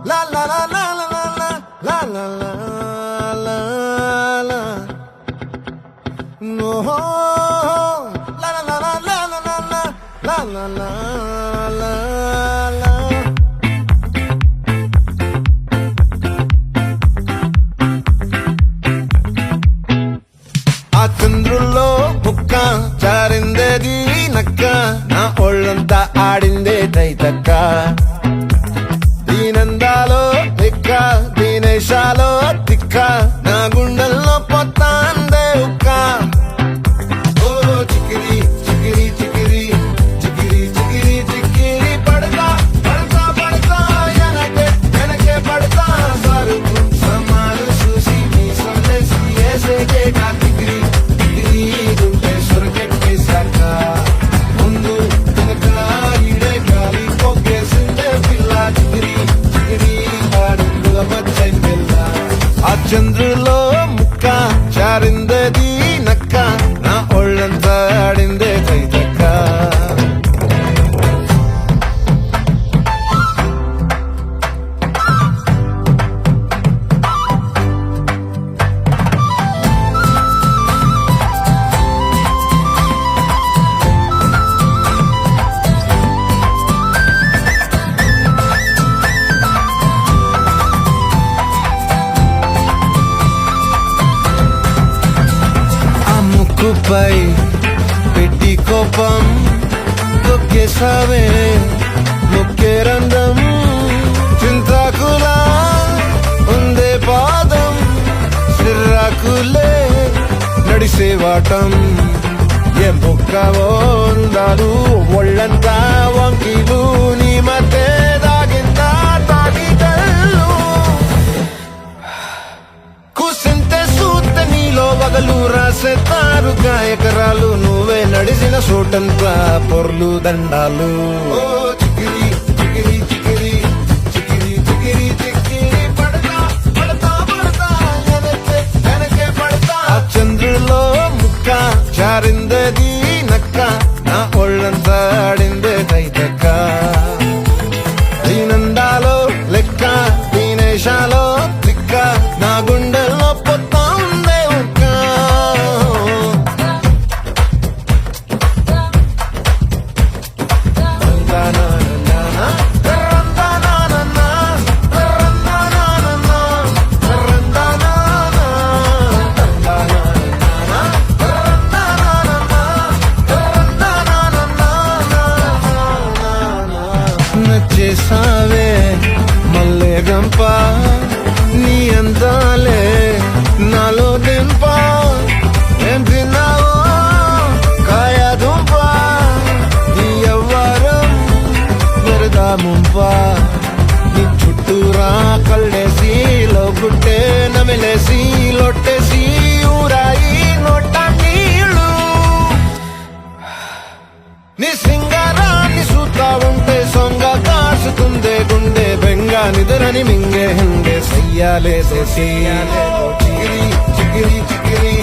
La la la la la la la la la la la. No. La la la la la la la la la la la la. ఆ చంద్రుల్లో బుక్క చారిందేది నక్క నా ఒళ్ళంతా ఆడిందే తైతక్క దీనందాలో తిక్క దీనేశాలో తిక్క నా గుండెల్లో పొత్తాందే ఉక్క ఓ చికిరి చికిరి చికిరి చికిరి చికిరి చికిరి పడతా పడతా పడతా ఎనకే ఎనకే పడతా సరుకు సమాలు చూసి మీ సొల్లేసి ఏసేకే కా చికిరి చికిరి గుంటే సొరకెట్టేశాక ముందు వెనక ఈడే గాలి పొగ్గేసిందే పిల్ల చికిరి చికిరి ఆడుగుల పచ్చని పిల్ల ఆ చంద్రులో ముక్క చారిందది నక్క నా ఒళ్ళంతా ఆడిందే తైతక్క ఆ ముక్కుపై పెట్టి కోపం తొక్కేసావే ముక్కే రంధ్రం చింతాకులా ఉందే పాదం సిర్రాకులే నడిసేవాటం ఏ బొక్కవో ఉందాలు ఒళ్ళంతా వంకీలు నీ మధ్య దాగిందా తాగిటల్లు కూసింతే సూత్త నీలో వగలు రాసేతారుగా ఎకరాలు నువ్వే నడిసిన చోటంతా పొర్లు దండాలు ఓ చికిరి చికిరి చికిరి చికిరి చికిరి చికిరి పడతా పడతా పడతా ఎనకే ఎనకే పడతా ఆ చంద్రులో ముక్క చారిందది నక్క నా ఒళ్ళంతా ఆడిందే తైతక్క దీనందాలో లెక్క దీనేశాలో తిక్క నా గుండెల్లో పొత్తా ఉందే ఉక్క నచ్చేసావే మల్లె గంప నీ అందాలే నాలో దింప ఏం తిన్నావో కాయ దుంప నీ ఎవ్వరం మెరదా ముంప నీ చుట్టూరా కళ్ళేసి లోగుట్టే నమిలేసి లొట్టేసి ఊరాయి నోట నీళ్ళు నీ సింగారాన్ని చూస్తా ఉంటే సొంగ కాసుకుందే గుండె బెంగ నిద్రని మింగే హంగే సయ్యాలే చికిరి చికిరి చికిరి